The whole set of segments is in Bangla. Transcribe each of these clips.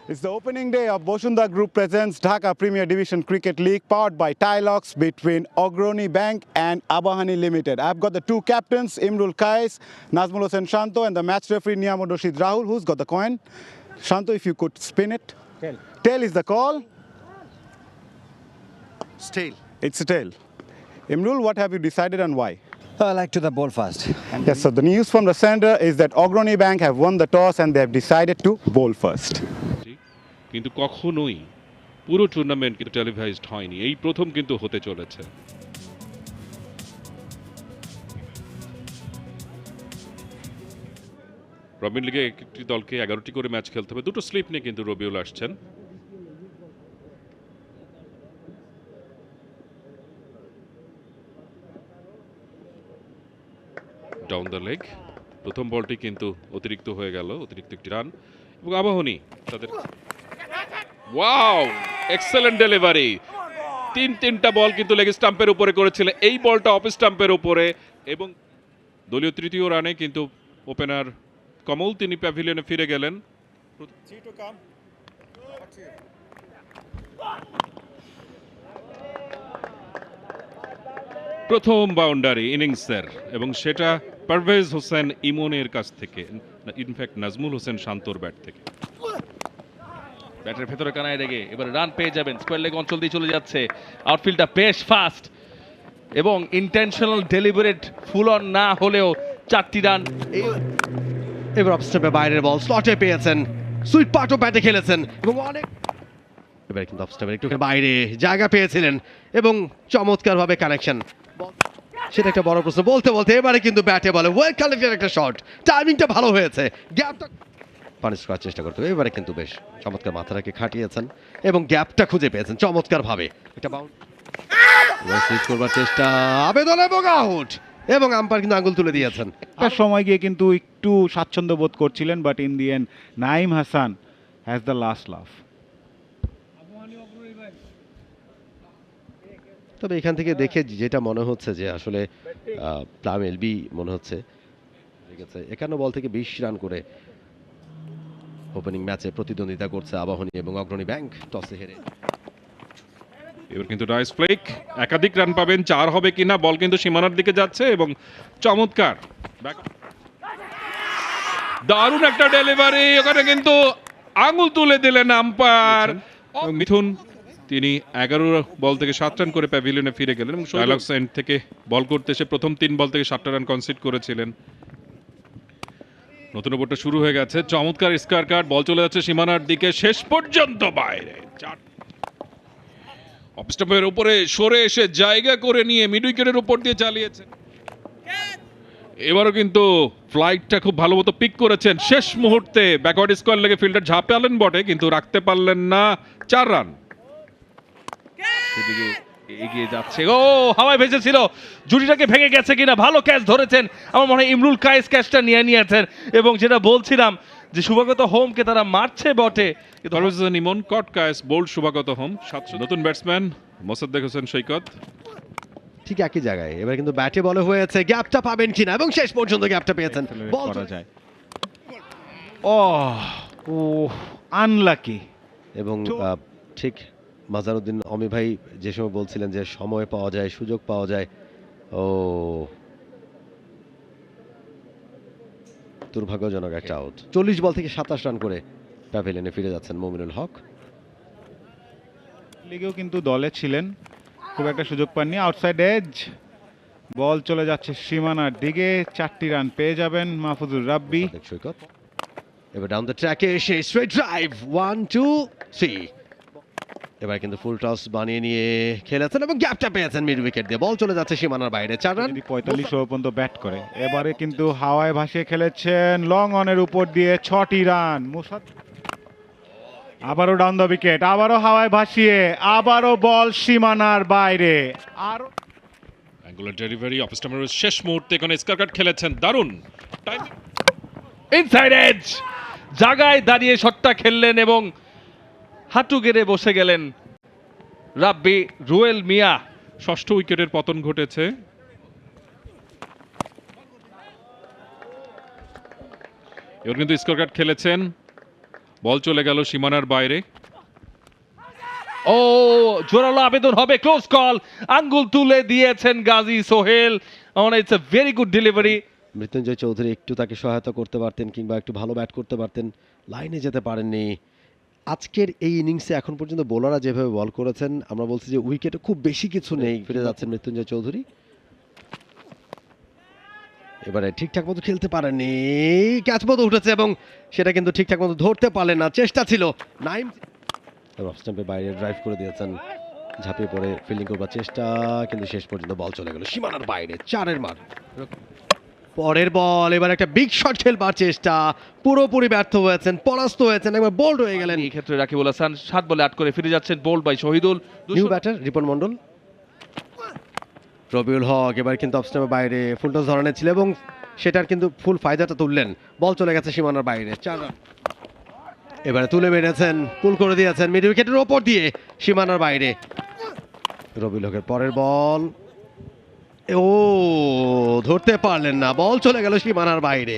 It's the opening day of Boshunda Group presents Dhaka Premier Division Cricket League powered by Tilocks between Ogroni Bank and Abahani Limited. I've got the two captains, Imrul Kais, Nazmul Hossain Shanto, and the match referee Niamud Rashid Rahul. Who's got the coin? Shanto, if you could spin it. Tail. Tail is the call. It's tail. It's a tail. Imrul, what have you decided and why? I like to the ball first. Yes, so the news from the center is that Ogroni Bank have won the toss and they have decided to bowl first. কিন্তু কখনোই পুরো টুর্নামেন্ট কিন্তু টেলিভাইজড হয়নি, এই প্রথম কিন্তু হতে চলেছে। রবিন লিগে একটি দলকে 11টি করে ম্যাচ খেলতে হবে, দুটো স্লিপ নিয়ে কিন্তু রবিউল আসছেন। ডাউন দ্য লেগ, প্রথম বলটি কিন্তু অতিরিক্ত হয়ে গেল, অতিরিক্ত একটি রান। এবং আবাহনী তাদের ওয়াও এক্সেলেন্ট ডেলিভারি, তিনটা বল কিন্তু লেগ স্টাম্পের উপরে করেছিল, এই বলটা অফ স্টাম্পের উপরে। এবং দলীয় তৃতীয় রানে কিন্তু ওপেনার কমল তিনি প্যাভিলিয়নে ফিরে গেলেন। প্রথম বাউন্ডারি ইনিংসের, এবং সেটা পারভেজ হোসেন ইমনের কাছ থেকে, ইনফ্যাক্ট নাজমুল হোসেন শান্তর ব্যাট থেকে। ব্যাটের ভেতরে কানায় রেগে এবার রান পেয়ে যাবেন, স্কোয়ার লেগ অঞ্চল দিয়ে চলে যাচ্ছে। আউটফিল্ডটা বেশ ফাস্ট এবং ইন্টেনশনাল ডেলিভারেট ফুল অন না হলেও 4টি রান। এবার অফ স্টেপে বাইরের বল স্লটে পেয়েছেন, সুইট পার্টও ব্যাটে খেলেছেন এবং অনেক এবার কিন্তু অফ স্টেপের একটু বাইরে জায়গা পেয়েছিলেন এবং চমৎকারভাবে কানেকশন, সেটা একটা বড় প্রশ্ন। বলতে বলতে এবারে কিন্তু ব্যাটে বলে ওয়েল কালেক্টেড একটা শট, টাইমিংটা ভালো হয়েছে, গ্যাপটা পানিশ করার চেষ্টা করতে হবে। এবারে কিন্তু বেশ চমৎকার মাথাটাকে খাটিয়েছেন এবং গ্যাপটা খুঁজে পেয়েছেন চমৎকারভাবে। একটা বাউন্ড সুইচ করবার চেষ্টা, আবেদন এবং আউট, এবং আম্পায়ার কিন্তু আঙ্গুল তুলে দিয়েছেন। একটা সময় গিয়ে কিন্তু একটু স্বাচ্ছন্দ্য বোধ করছিলেন, but in the end Naim Hasan has the last লাফ। তবে এখান থেকে দেখে যেটা মনে হচ্ছে যে আসলে প্লাম এলবি মনে হচ্ছে 51 বল থেকে 20 রান করে ওপেনিং ম্যাচে প্রতিদ্বন্দ্বিতা করছে আবাহনী এবং অগ্রণী ব্যাংক টসে হেরে। এবার কিন্তু নাইস ফ্লিক, একাধিক রান পাবেন, 4 হবে কিনা। বল কিন্তু সীমানার দিকে যাচ্ছে এবং চমৎকার দারুণ একটা ডেলিভারি, ওখানে কিন্তু আঙুল তুলে দিলেন আম্পায়ার মিথুন। তিনি 11 বল থেকে 7 রান করে প্যাভিলিয়নে ফিরে গেলেন এবং টাইলক্স এন্ড থেকে বল করতে এসে প্রথম 3 বল থেকে 7টা রান কনসিড করেছিলেন। নতুন ওভারটা শুরু হয়ে গেছে, চমৎকার স্কয়ার কাট, বল চলে যাচ্ছে সীমানার দিকে, শেষ পর্যন্ত বাইরে। অফ স্টাম্পের উপরে সরে এসে জায়গা করে নিয়ে মিড উইকেটের উপর দিয়ে চালিয়েছে। এবারও কিন্তু ফ্লাইটটা খুব ভালো মতো পিক করেছেন, শেষ মুহূর্তে ব্যাকওয়ার্ড স্কোয়ার লেগে ফিল্ডার ঝাঁপালেন বটে, কিন্তু রাখতে পারলেন না। 4 রান। সেদিকে এগিয়ে যাচ্ছে, ও হাওয়ায় ভেসেছিল, জুটিটাকে ভেঙে গেছে কিনা। ভালো ক্যাচ ধরেছেন, আমার মনে হয় ইমরুল কায়েস ক্যাচটা নিয়ে নিয়েছেন। এবং যেটা বলছিলাম যে শুভাগত হোমকে তারা মারছে বটে, কিন্তু ইমন কট কায়েস বোল্ড শুভাগত হোম। 700 নতুন ব্যাটসম্যান মোসাদ্দেক হোসেন সৈকত ঠিক একই জায়গায় এবার কিন্তু ব্যাটে বলে হয়েছে, গ্যাপটা পাবেন কিনা, এবং শেষ পর্যন্ত গ্যাপটা পেয়েছেন। বল করা যায়। ও আনলাকি। এবং ঠিক মাজারুদ্দিন অমি ভাই যে সময় বলছিলেন যে সময় পাওয়া যায়, সুযোগ পাওয়া যায়, ও দুর্ভাগ্যজনক একটা আউট। 40 বল থেকে 27 রান করে প্যাভিলিয়নে ফিরে যাচ্ছেন মুমিনুল হক। লিগেও কিন্তু দলে ছিলেন, খুব একটা সুযোগ পাননি। আউটসাইড এজ, বল চলে যাচ্ছে সীমানার দিকে, 4টি রান পেয়ে যাবেন মাহফুজুর রাব্বি। সৈকত এবার ডাউন দ্য ট্র্যাকে এসে স্ট্রেট ড্রাইভ, 1 2 3, এবার কিন্তু ফুল টস বানিয়ে নিয়ে খেলেছেন এবং গ্যাপটা পেয়েছেন মিড উইকেট দিয়ে, বল চলে যাচ্ছে সীমানার বাইরে। 4 রান। 45 ওভার পর্যন্ত ব্যাট করে, এবারে কিন্তু হাওয়ায় ভাসিয়ে খেলেছেন লং অনের উপর দিয়ে, 6টি রান। আবারও ডাউন দ্য উইকেট, আবারও হাওয়ায় ভাসিয়ে, আবারও বল সীমানার বাইরে। আরো অ্যাঙ্গুলার ডেলিভারি, অফ স্টাম্পের শেষ মুহূর্তে এখানে স্কয়ার কাট খেলেছেন, দারুণ টাইমিং। ইনসাইড এজ, জায়গায় দাঁড়িয়ে শটটা খেললেন এবং হাঁটু গেড়ে বসে গেলেন রাব্বি। রুয়েল মিয়া 6ষ্ঠ উইকেটের পতন ঘটেছে। এবার কিন্তু স্কোর কার্ড খেলেছেন, বল চলে গেল সীমানার বাইরে। ও জোরালো আবেদন হবে, ক্লোজ কল, আঙ্গুল তুলে দিয়েছেন Gazi Sohel. It's a very good delivery. Mrittunjoy Chowdhury একটু তাকে সহায়তা করতে পারতেন কিংবা একটু ভালো ব্যাট করতে পারতেন, লাইনে যেতে পারেননি। আজকের এই ইনিংসে এখন পর্যন্ত বোলাররা যেভাবে বল করেছেন, আমরা বলছি যে উইকেটে খুব বেশি কিছু নেই। ফিরে যাচ্ছেন মৃত্যুঞ্জয় চৌধুরী, এবারে ঠিকঠাক মতো খেলতে পারেননি, ক্যাচ মতো উঠেছে এবং সেটা কিন্তু ঠিকঠাক মতো ধরতে পারলেন না। চেষ্টা ছিল নাইম, অফ স্টাম্পের বাইরে ড্রাইভ করে দিয়েছেন, ঝাঁপিয়ে পড়ে ফিল্ডিং করবার চেষ্টা, কিন্তু শেষ পর্যন্ত বল চলে গেল সীমানার বাইরে, 4-এর মার। পরের বল, এবার একটা বিগ শট খেলবার চেষ্টা, পুরোপুরি ব্যর্থ হয়েছেন, পরাস্ত হয়েছেন, একবার বোল্ড হয়ে গেলেন। এই ক্ষেত্রে রাকিবুল হাসান 7 বলে 8 করে ফিরে যাচ্ছেন, bowled by Shahidul. New batter Ripon Mondal, Robiul Haque এবার কিন্তু অফ স্টাম্পের বাইরে ফুল টস ধরনের ছিল এবং সেটার কিন্তু ফুল ফায়দাটা তুললেন। বল চলে গেছে সীমানার বাইরে, 4 রান। এবারে তুলে মেরেছেন, পুল করে দিয়েছেন মিড উইকেটের ওপর দিয়ে সীমানার বাইরে। রবিউল হকের পরের বল, ও ধরতে পারলেন না, বল চলে গেল সীমানার বাইরে।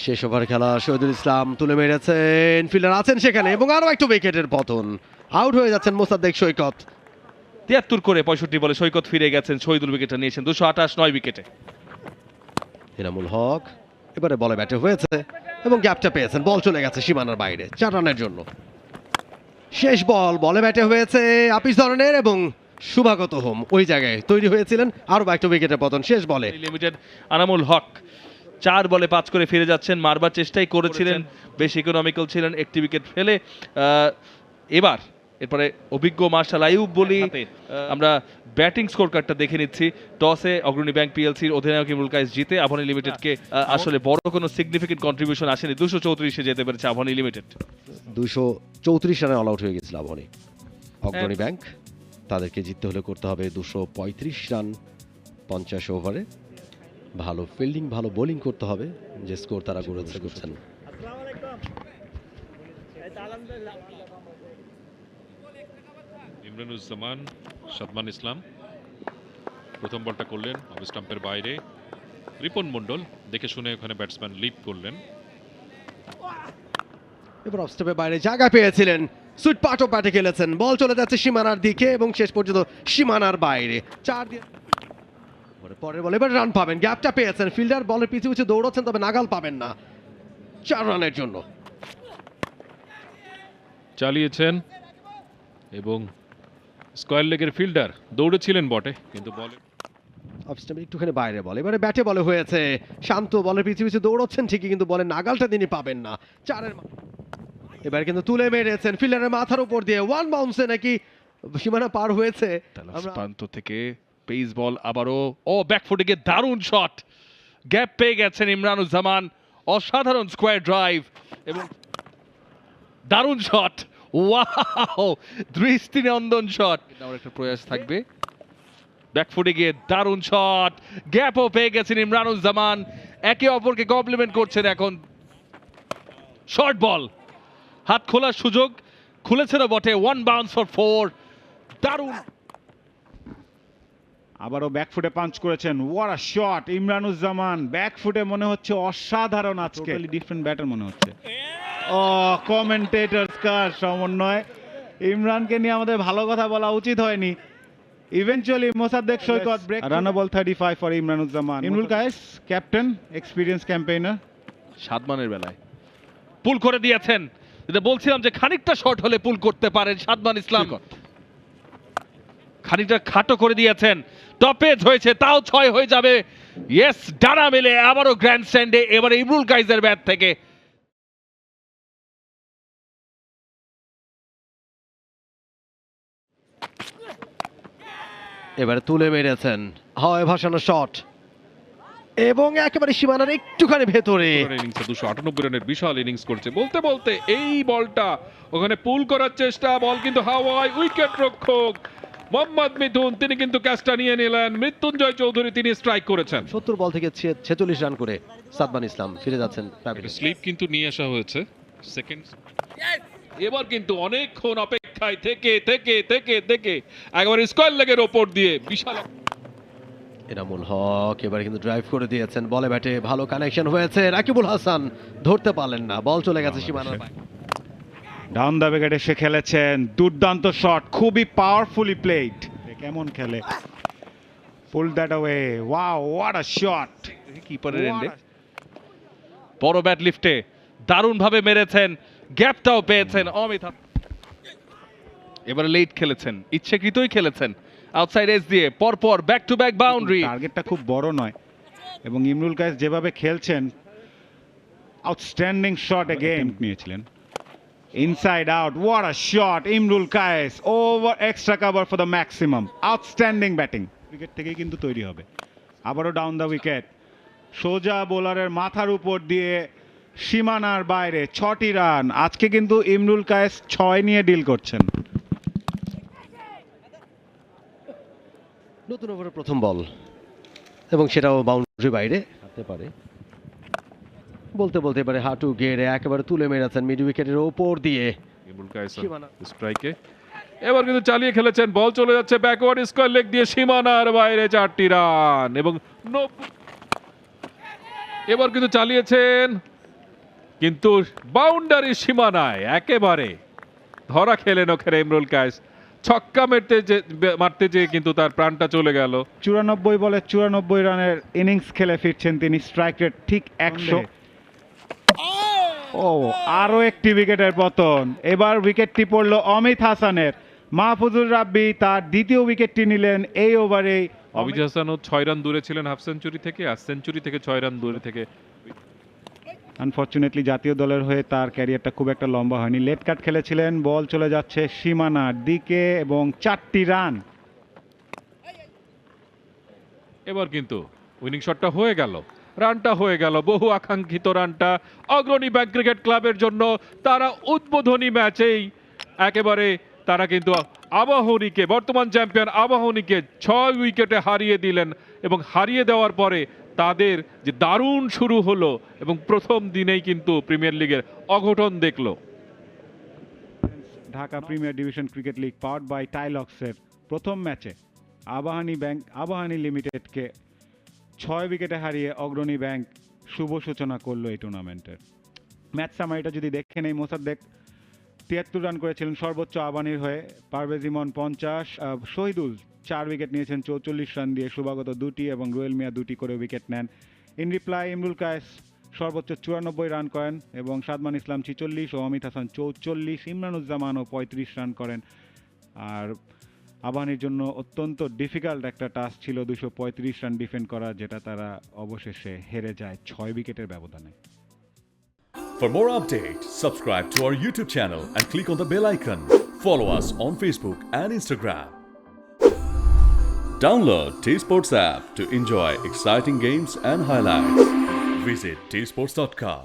শেষ ওভার খেলা, শহীদুল ইসলাম তুলে মেরেছেন, ফিল্ডার আছেন সেখানে এবং আরো একটু উইকেটের পতন, আউট হয়ে যাচ্ছেন মোসাদ্দেক সৈকত। 73 করে 65 বলে সৈকত ফিরে গেছেন, শহীদুল উইকেটটা নিয়েছেন, 228 9 উইকেটে। এনামুল হক এবারে বলে ব্যাটে হয়েছে এবং গ্যাপটা পেয়েছেন, বল চলে গেছে সীমানার বাইরে 4 রানের জন্য। শেষ বল, বলে ব্যাটে হয়েছে আপিস ধরনের এবং শুভাগত হোম ওই জায়গায় তৈরি হয়েছিলেন, আরো একটা উইকেটের পতন শেষ বলে। লিমিটেড আনামুল হক 4 বলে 5 করে ফিরে যাচ্ছেন, মারবার চেষ্টাই করেছিলেন, বেশ ইকোনমিক্যাল ছিলেন, একটি উইকেট ফেলে। এরপরে অভিজ্ঞ মার্শাল আইয়ুব বলি আমরা ব্যাটিং স্কোর কার্ডটা দেখে নিচ্ছি। টসে অগ্রণী ব্যাংক পিএলসির অধিনায়ক ইমরুল কায়েস জিতে আবাহনী লিমিটেডকে আসলে বড় কোনো সিগনিফিকেন্ট কন্ট্রিবিউশন আসেনি, 234 যেতে পেরেছে আবাহনী লিমিটেড। 234 রানে অল আউট হয়ে গেছিল আবাহনী। অগ্রণী ব্যাংক তাদেরকে জিততে হলে করতে হবে 235 রান 50 ওভারে। ভালো ফিল্ডিং ভালো বোলিং করতে হবে, যে স্কোর তারা করছেন। ইমরানুজ্জামান, সাদমান ইসলাম প্রথম বলটা করলেন অফ স্টাম্পের বাইরে। রিপন মন্ডল দেখে শুনে ওখানে ব্যাটসম্যান লিড করলেন। এবার অফ স্টাম্পের বাইরে জায়গা পেয়েছিলেন, সুইট পার্টও ব্যাটে খেলেছেন, বল চলে যাচ্ছে সীমানার দিকে এবং শেষ পর্যন্ত সীমানার বাইরে 4 দিয়ে। পরের বলে এবার রান পাবেন, গ্যাপটা পেয়েছেন, ফিল্ডার বলের পিছু পিছু দৌড়াচ্ছেন, তবে নাগাল পাবেন না, 4 রানের জন্য। চালিয়েছেন এবং স্কয়ার লেগের ফিল্ডার দৌড়েছিলেন বটে, কিন্তু বলে অফ স্টাম্পের একটুখানি বাইরে বল, এবারে ব্যাটে বলে হয়েছে, শান্ত বলের পিছু পিছু দৌড়াচ্ছেন ঠিকই, কিন্তু বলের নাগালটা তিনি পাবেন না, 4-এর। এবার কিন্তু তুলে মেরেছেন ফিল্ডারের মাথার উপর দিয়ে, ওয়ান বাউন্সে নাকি সীমানা পার হয়েছে। প্রান্ত থেকে পেস বল আবারও, ব্যাকফুটে গিয়ে দারুণ শট, গ্যাপ পেয়ে গেছেন ইমরানুজ্জামান, অসাধারণ স্কোয়ার ড্রাইভ এবং দারুণ শট, ওয়াও দৃষ্টিনন্দন শট। আমার একটা প্রয়াস থাকবে, ব্যাকফুটে গিয়ে দারুণ শট, গ্যাপও পেয়ে গেছেন ইমরানুজ্জামান, একে অপরকে কমপ্লিমেন্ট করছেন। এখন শর্ট বল, হাত খোলার সুযোগ, খুলেছিল বটে, 1 বাউন্স ফর 4, দারুণ। আবারও ব্যাকফুটে পাঞ্চ করেছেন, ওয়াট আ শট ইমরানুজ্জামান, ব্যাকফুটে মনে হচ্ছে অসাধারণ, আজকে ডিফারেন্ট ব্যাটার মনে হচ্ছে। কমেন্টেটরস কার সমন্বয়, ইমরানকে নিয়ে আমাদের ভালো কথা বলা উচিত হয়নি। ইভেন্চুয়ালি মোসাদ্দেক সৈকত ব্রেক, রানা বল 35 for Imranuzzaman. Imrul Kayes captain, experience campaigner, সাদমানের বেলায় পুল করে দিয়েছেন, যেটা বলছিলাম যে খানিকটা শর্ট হলে পুল করতে পারেন সাদমান ইসলাম, খানিকটা খাটো করে দিয়েছেন, টপেজ হয়েছে, তাও 6 হয়ে যাবে। ইয়েস, ডানা মেলে আবারও গ্র্যান্ড স্ট্যান্ডে, এবারে ইমরুল কায়েসের ব্যাট থেকে। এবারে তুলে মেরেছেন, হাওয়ায় ভাসানো শট এবং একেবারে সীমানার একটুখানি ভেতরে। ইনিংসে 298 রানের বিশাল ইনিংস করছে, বলতে বলতে এই বলটা ওখানে পুল করার চেষ্টা, বল কিন্তু হাওয়ায়, উইকেট রক্ষক মোহাম্মদ মিথুন তিনি কিন্তু ক্যাচটা নিয়ে নিলেন, মৃত্যুঞ্জয় চৌধুরী তিনি স্ট্রাইক করেছেন। 70 বল থেকে 46 রান করে সাদমান ইসলাম ফিরে যাচ্ছেন। স্লিপ কিন্তু নিয়ে আসা হয়েছে সেকেন্ড। এবার কিন্তু অনেকক্ষণ অপেক্ষায় থেকে থেকে থেকে থেকে একেবারে স্কয়ার লেগের ওপর দিয়ে বিশাল, এনামুল হক এবারে কিন্তু ড্রাইভ করে দিয়েছেন, বলে ব্যাটে ভালো কানেকশন হয়েছে, রাকিবুল হাসান ধরতে পারলেন না, বল চলে গেছে সীমানার বাইরে। ডাউন দ্য উইকেটে সে খেলেছেন, দুর্দান্ত শট, খুবই পাওয়ারফুলি প্লেড। কেমন খেলে, pull that away, wow what a shot. কিপারের এন্ডে বড় ব্যাট লিফটে দারুণভাবে মেরেছেন, গ্যাপটাও পেয়েছেন অমিত। এবারে লেট খেলেছেন, ইচ্ছাকৃতই খেলেছেন, আউটসাইড এজ দিয়ে পরপর ব্যাক টু ব্যাক বাউন্ডারি। টার্গেটটা খুব বড় নয় এবং ইমরুল কায়েস যেভাবে খেলছেন, আউটস্ট্যান্ডিং শট এগেইন নিয়েছিলেন, inside out, what a shot. Imrul Kayes over extra cover for the maximum, outstanding batting. Wicket থেকেই কিন্তু তৈরি হবে। আবারও ডাউন দ্য উইকেট, সোজা বোলারের মাথার উপর দিয়ে সীমানার বাইরে 6টি রান। আজকে কিন্তু ইমরুল কায়েস 6 নিয়ে ডিল করছেন। নতুন ওভারের প্রথম বল এবং সেটাও বাউন্ডারি বাইরে হাঁটতে পারে, বলতে বলতে এবারে হাঁটু গেড়ে একেবারে তুলে মেরেছেন মিড উইকেটের ওপর দিয়ে ইমরুল কায়েস সীমানা। স্ট্রাইকে এবার কিন্তু চালিয়ে খেলেছেন, বল চলে যাচ্ছে ব্যাকওয়ার্ড স্কোয়ার লেগ দিয়ে সীমানার বাইরে 4টি রান এবং এবার কিন্তু চালিয়েছেন, কিন্তু বাউন্ডারি সীমানায় একেবারে ধরা খেলেন ওখানে ইমরুল কায়েস। ছক্কা মারতে যেয়ে কিন্তু তার প্রাণটা চলে গেল। 94 বলে 94 রানের ইনিংস খেলে ফিরছেন তিনি, স্ট্রাইক রেট ঠিক 100। ও আরো একটি উইকেটের পতন, এবার উইকেটটি পড়ল অমিত হাসানের। মাহফুজুর রাব্বি তার দ্বিতীয় উইকেটটি নিলেন এই ওভারে। অমিত হাসানও 6 রান দূরে ছিলেন হাফ সেঞ্চুরি থেকে, আর সেঞ্চুরি থেকে 6 রান দূরে থেকে। আনফরচুনেটলি জাতীয় দলের হয়ে তার ক্যারিয়ারটা খুব একটা লম্বা হয়নি। লেট কাট খেলেছিলেন, বল চলে যাচ্ছে সীমানার দিকে এবং 4টি রান। এবার কিন্তু উইনিং শটটা হয়ে গেল, রানটা হয়ে গেল, বহু আকাঙ্ক্ষিত রানটা অগ্রণী ব্যাংক ক্রিকেট ক্লাবের জন্য। তারা উদ্বোধনী ম্যাচেই একেবারে তারা কিন্তু আবাহনীকে, বর্তমান চ্যাম্পিয়ন আবাহনীকে 6 উইকেটে হারিয়ে দিলেন এবং হারিয়ে দেওয়ার পরে তাদের যে দারুণ শুরু হলো এবং প্রথম দিনেই কিন্তু প্রিমিয়ার লিগের অঘটন দেখলো। Dhaka premier division cricket league powered by টাইলক্সের প্রথম ম্যাচে আবাহনী লিমিটেডকে 6 উইকেটে হারিয়ে অগ্রণী ব্যাংক শুভ সূচনা করলো এই টুর্নামেন্টের। ম্যাচ সামারিটা যদি দেখে নেই, মোসাদ্দেক 73 রান করেছিলেন সর্বোচ্চ আবাহনীর হয়ে, পারভেজ ইমন 50, শহীদুল 4 উইকেট নিয়েছেন 44 রান দিয়ে, শুভাগত 2টি এবং রুয়েল মিয়া 2টি করে উইকেট নেন। ইন রিপ্লাই ইমরুল কায়েস সর্বোচ্চ 94 রান করেন এবং সাদমান ইসলাম 46 ও অমিত হাসান 44, ইমরানুজ্জামানও 35 রান করেন। আর আবাহনীর জন্য অত্যন্ত ডিফিকাল্ট একটা টাস্ক ছিল 235 রান ডিফেন্ড করা, যেটা তারা অবশেষে হেরে যায় 6 উইকেটের ব্যবধানে। For more updates, subscribe to our YouTube channel and click on the bell icon. Follow us on Facebook and Instagram. Download T-Sports app to enjoy exciting games and highlights. Visit tsports.com.